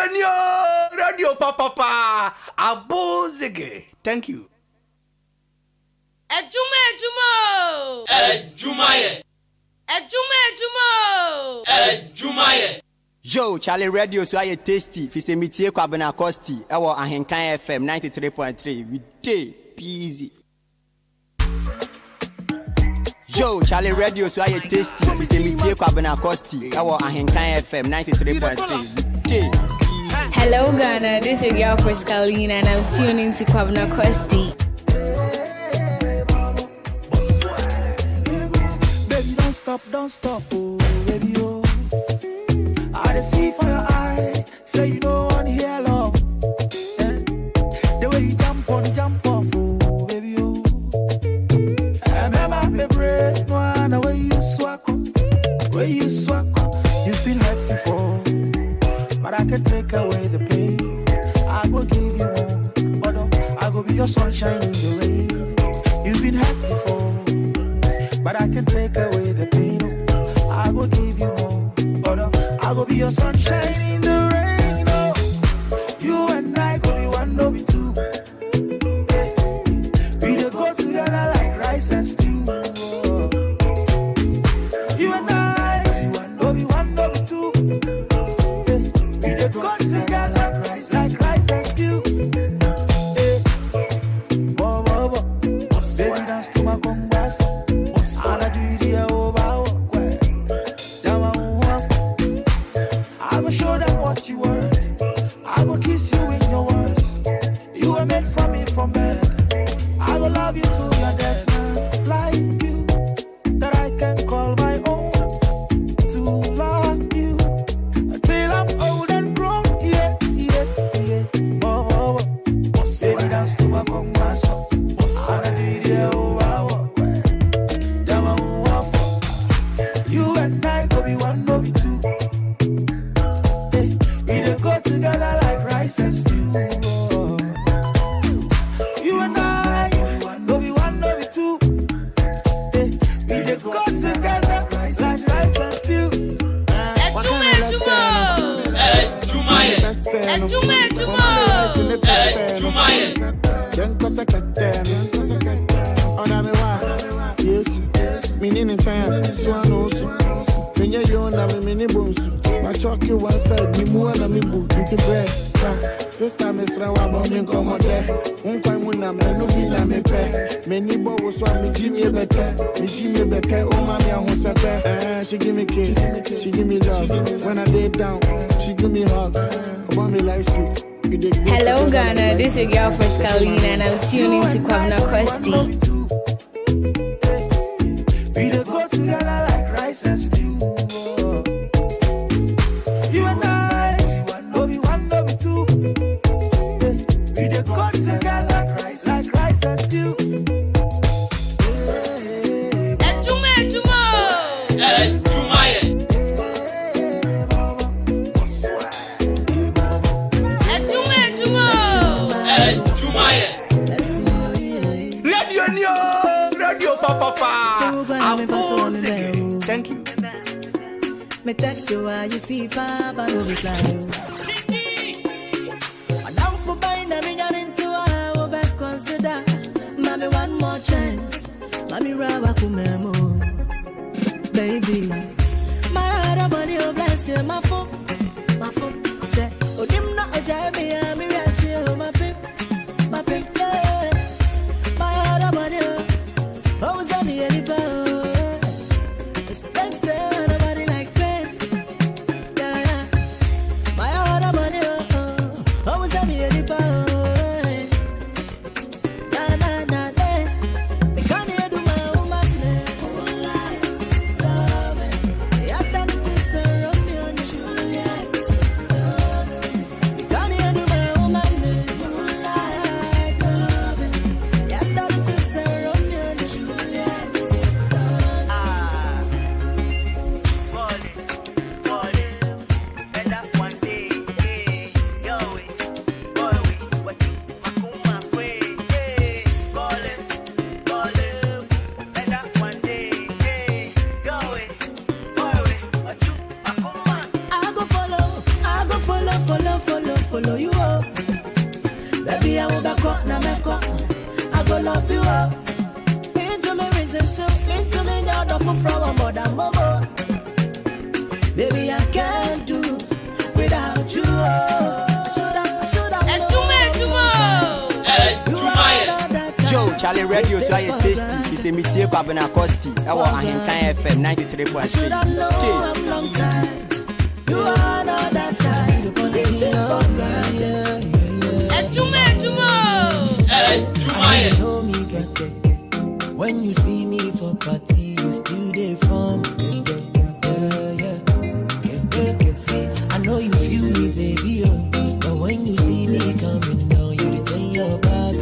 Radio Papa, Abozege. Thank you. Adwuma. Yo, Charlie Radio so I tasty. Fi se mitie Kwabena Costy. Ewo Ahenkan FM 93.3. We day easy. Yo, Charlie Radio so I tasty. Fi se mitie Kwabena Costy. Ewo Ahenkan FM 93.3. We day. Hello Ghana, this is your girl Pascaline and I'm tuning to Kwabena Costy. Baby, don't stop, oh, baby, oh. I see for your eye, say you don't want to hear love. The way you jump off, oh, baby, oh. Remember me break, no, the way you swag, you've been hurt before, but I can take away the pain. I will give you more, although I will be your sunshine in the rain. You've been hurt before, but I can take away the pain. I will give you more, although I will be your sunshine in the rain. Oh, you and I could be one, no be two. We dey go together like rice and stew. Oh. You and I could be one, no be two. We dey go together like rice and stew. Baby, dance to my congas. And I do the over. I will show them what you worth. I will kiss you in your words. You were made for me from birth. I will love you till you're dead. Like you, that I can call my own. To love you until I'm old and grown. Yeah. Oh. Baby, dance to my congas. And I did it over. You and I could be one, no be two. Together like rice and stew. Oh. You and I, no be one, no be two. We dey go together like rice and stew. Adwuma. My chalky one side, me more than me book into bread. Sister, Miss Rawa, Bombing Commode. Unquamuna, Menubina, me pay. Many bows want me, Jimmy Becker. Oh, mammy, I want to pay. She give me kiss, she give me love. When I lay down, she give me hug. About me like soup. Hello Ghana, this is your girl Pascaline and I'm tuning to Kwabena Costy. We dey go together like rice and stew. You and I, no be one, no be two. We dey go together like rice and stew. Adwuma. Radio Papa, Abozege. Thank you. Me text you while you see Fab and no reply. I'm down for buying a million into I will back consider. Mommy, one more chance. Mommy, Rawa Kumemo. Baby, my heart, money, oh bless you, my phone. Say, oh, dim not a jammy, I'm a you, my pip, yeah. My heart, money, oh, was on the elephant. It's thanks to nobody like that. Yeah. My follow you up. Baby, I will back up, now make up. I go love you up. Into me resist, into me now double from a mother mama. Baby, I can't do without you. Joe, Charlie Radio, so I tasty. It's a meteor Kwabena Costy. Our Ahinkan FM 93.3. You are not that time. When you see me for party, you still there for me. See, I know you feel me, baby, oh. But when you see me coming down, you return your back.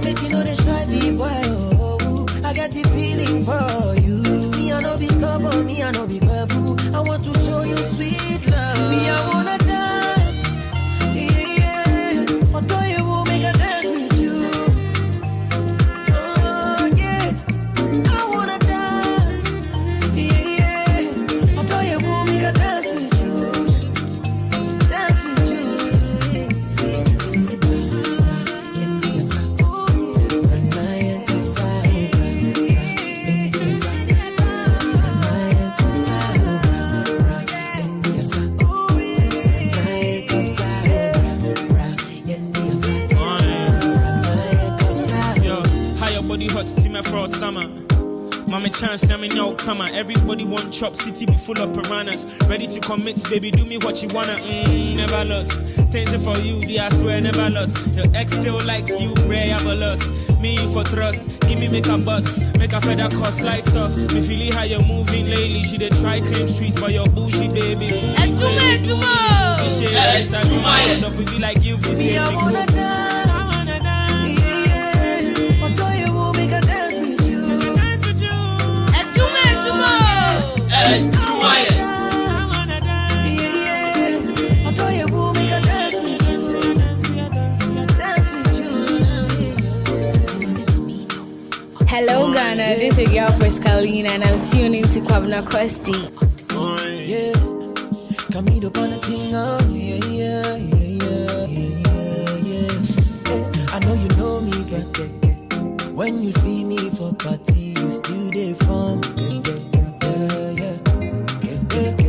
Make you know they try me, boy, oh. I got the feeling for you. Me, I know be stubborn, me, I know be careful. I want to show you sweet love. Me, I wanna dance, yeah. Although you will make a dance with you. Oh, yeah. I wanna dance, yeah. Although you will make a dance with you. Dance with you. See, it's a hot steamer for summer. Mama chance, now me now come on. Everybody want chop city be full of piranhas. Ready to commit, baby, do me what you wanna. Never lost. Things are for you, I swear never lost. Your ex still likes you, rare have a loss. Me for trust, give me make a bus. Make a feather cost lights off. Me feeling how you're moving lately. She dey try claim streets, but your bullshit baby. Adwuma. Yes, I know my end up with you like you be saying. I wanna dance, yeah. Although you will make a dance with you. Adwuma. Yeah. Although you will make a dance with you. Dance with you. Hello Ghana, this is your girl Frescalina and I'm tuning to Kwabena Costy. Yeah. Come eat up on the thing, oh yeah. I know you know me, girl. When you see me for party, you still there for me.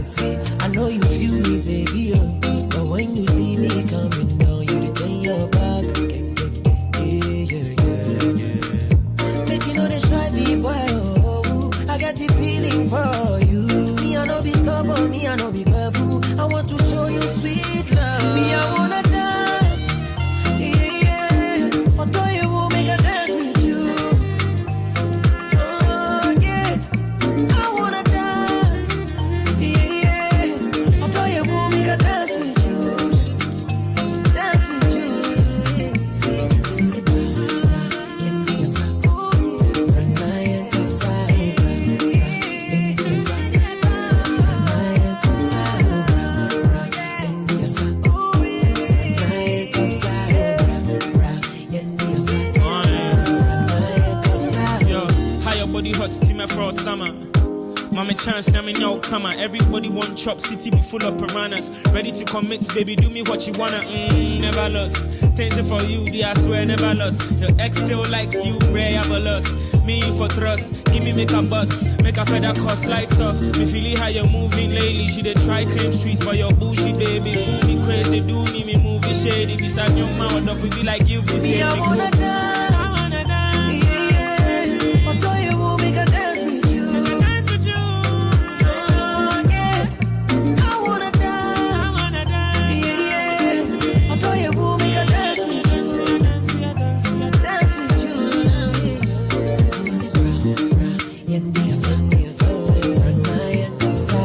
See, I know you feel me, baby, oh. But when you see me coming down, you return your back. Make you know they try me, boy, oh. I got the feeling for you. Me, I know be stubborn, me, I know be careful. I want to show you sweet love. Me, I wanna dance, yeah. Although you will make a dance with you. Oh, yeah. I wanna dance, yeah. Although you will make a dance with you. Dance with you. See, hot steamer for summer. Mama chance, now me now come on. Everybody want chop city be full of piranhas. Ready to commit, baby, do me what you wanna. Never lost. Things are for you, I swear never lost. Your ex still likes you, rare have a loss. Me for trust, give me make a bus. Make a feather cost lights off. Me feeling how you're moving lately. She dey try claim streets, but your bullshit baby. Fool me crazy, do me moving shady. This I'm your mouth, up with you like you be saying. I wanna dance, yeah. Although you will make a dance with you. Oh, yeah. I wanna dance, yeah. Although you will make a dance with you. Dance with you.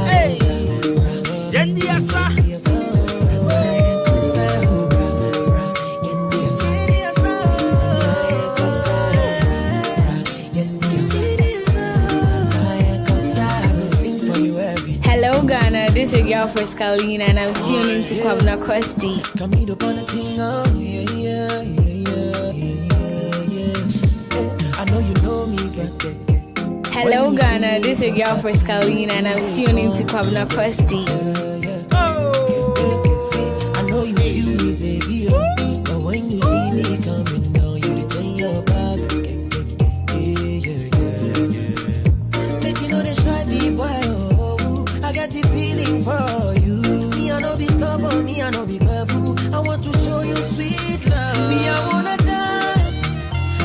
Hey, Yendiasa. Hello Ghana, this is your girl Frescalina and I'm tuning to Kwabena Costy. Come eat up on the thing, oh yeah. I know you know me, girl. Hello Ghana, this is your girl Frescalina and I'm tuning to Kwabena Costy. feeling for you. Me I no be stubborn, me I no be babu. I want to show you sweet love. Me I wanna dance,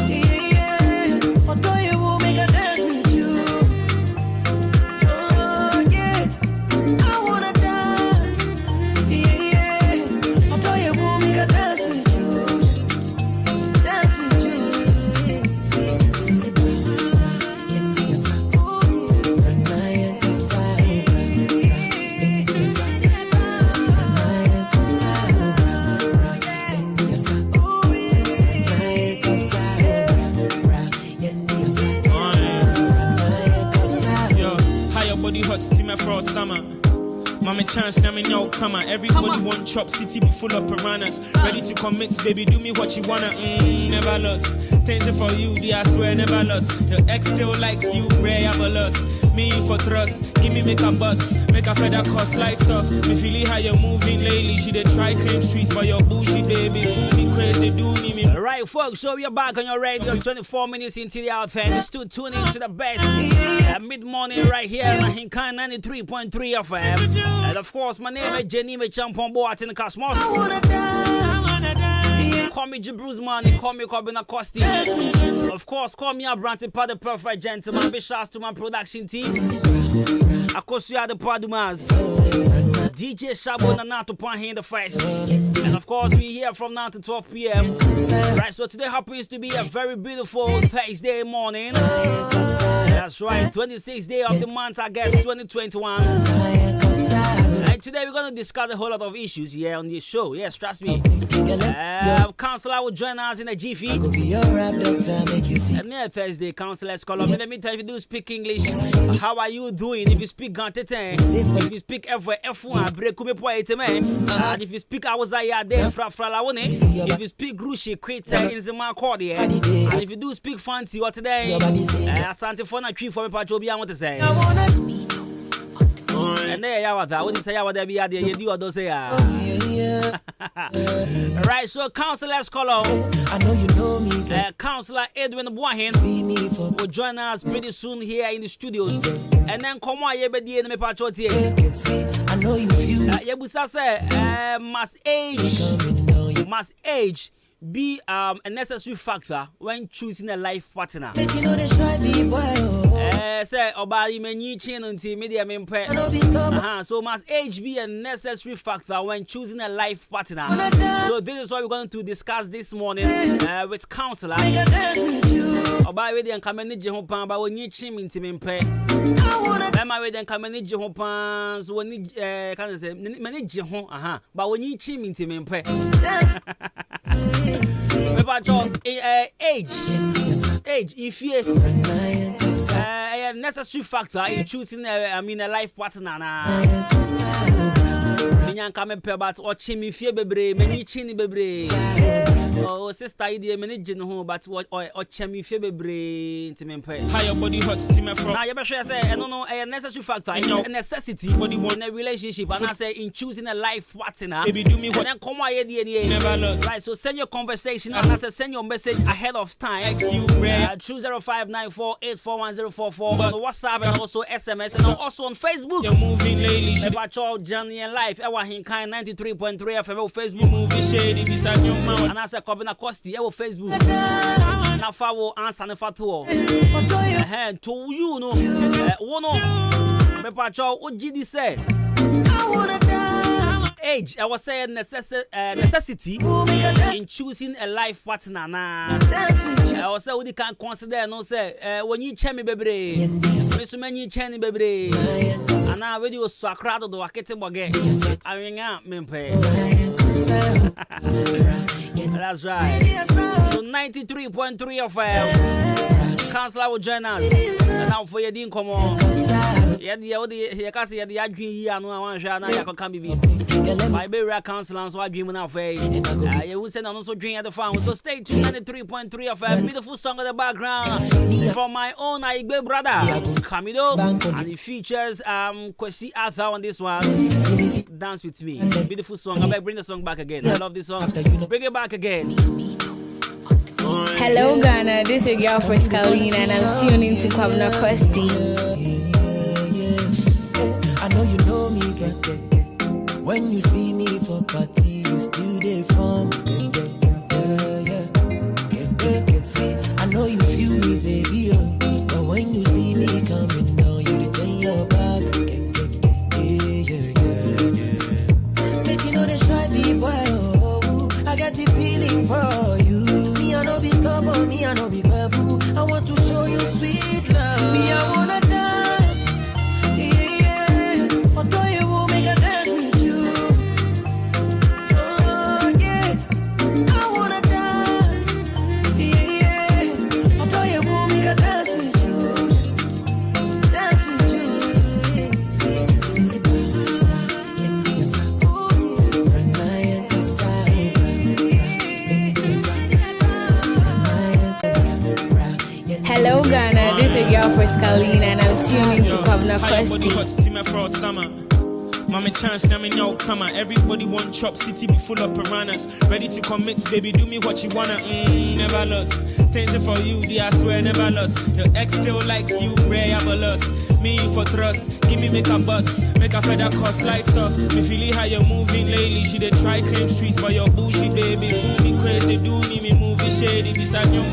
yeah. Although you will make a dance with you. Oh yeah, I wanna dance, yeah. Although you will make a dance with you, dance with you. See, body hot steamer for summer. Mama chance, now me now come on. Everybody want chop city be full of piranhas. Ready to commit, baby, do me what you wanna. Never lost. Things for you, dear, I swear never lost. Your ex still likes you, rare have a loss. Me for trust, give me make a bus, make a feather cost lights off. Me feeling how you're moving lately. She dey try claim streets, but your bullshit baby fool me crazy, do me. Right, folks, so we're back on your radio. 24 minutes into the out there. Still tuning to the best mid-morning right here on Hinkan 93.3 FM. And of course, my name is Jenny Mechampon Boat in the Cosmos. Call me Bruce Money, call me Kwabena Costy. Of course, call me Abranti Pa the Perfect Gentleman. Big shouts to my production team. Of course, we are the Padumas. DJ Shabo Nanato Panhin the first. And of course, we're here from now to 12 p.m. Right, so today happens to be a very beautiful Thursday morning. That's right, 26th day of the month, I guess, 2021. And today we're going to discuss a whole lot of issues here on this show. Yes, trust me. Counselor will join us in a jiffy. And near Thursday, counselors call up. Let me tell you, if you do speak English, how are you doing? If you speak Gantete, if you speak F1, break me point, man. And if you speak Awazaya, then if you speak Grushi, quit in the Marcordia. And if you do speak fancy, what today? Asante for a tree for me, Pajobi, I want to say. And there you are, that wouldn't say what they be at the you do or don't say. Right, so counselors call out. I know you know me. Counselor Edwin Boahin will join us pretty soon here in the studios. And then come on, you be the enemy patrol here. I know you feel. Yebusa say, must age be a necessary factor when choosing a life partner. Say about many chin until media so must age be a necessary factor when choosing a life partner. So this is what we're going to discuss this morning with counselor. About whether and come manage your home but when you chin into me pay. I'm away then come manage your home so when you can say manage your home but when you chin into me pay. Age, if you a necessary factor in choosing a life partner. Minyan come pe but or chimi fie bebre many chini bebre. Oh sister idea manage no but or chimi fie bebre ntimempe. How your body hot steamer from. Now you be sure say no a necessary factor, a necessity in a relationship and I say in choosing a life partner. Baby do me what. And then come on here never lost. Right, so send your conversation and I say send your message ahead of time. You through 0594841044 on WhatsApp and also SMS and also on Facebook. You're moving lately. About your journey in life. Hinkan 93.3 FM Facebook. Movie shady beside your mouth. And I say Kwabena Costy Facebook. Now follow answer and fatuo. To you know. Me pacho ojidi say. Age, I was saying necessity in choosing a life partner. I was saying we can consider no say when you chemi bebre, so many cheni bebre, and now when you swacrado do akete boge, I ring out mempe. That's right. So 93.3 of Counselor will join us. And now for your din come on. Yeah, the case the adwin yi anu wan hwa na ya kan bibi. My berea counselor so adwin na fa yi. You will send on so dwin at the farm. So stay tuned 93.3 of a beautiful song in the background from my own Igbe brother Camido, and it features Kwesi Arthur on this one. Dance with me. Beautiful song. I better bring the song back again. I love this song. Bring it back again. Hello Ghana, this is your girl Friscalina and I'm tuning to Kwabena Costy. I know you know me. when you see me for party, you still there for me. Yeah. See, I know you feel me, baby, oh. But when you see me coming down, you return your back. Yeah. Make you know they try be boy, oh. I got the feeling for you. Me, I know be stubborn, me, I know be careful. I want to show you sweet love. Me, I wanna dance. Yeah. Although you will make a dance with you. Oh, yeah. I wanna dance. Yeah. Although you will make a dance with you. Dance with you. See, Hello Ghana, this is your voice Kalina and I'm tuning to Kwabena Everybody Costy. hot steam for summer. Mama chance, now me now come on. Everybody want chop city be full of piranhas. Ready to commit, baby, do me what you wanna. Never lost. Things for you, dear, I swear never lost. Your ex still likes you, rare have a loss. Me for trust, give me make a bus, make a feather cost lights off. Me feeling how you're moving lately. She dey try claim streets, but your bullshit baby fool me crazy. Do me movie shady, this a young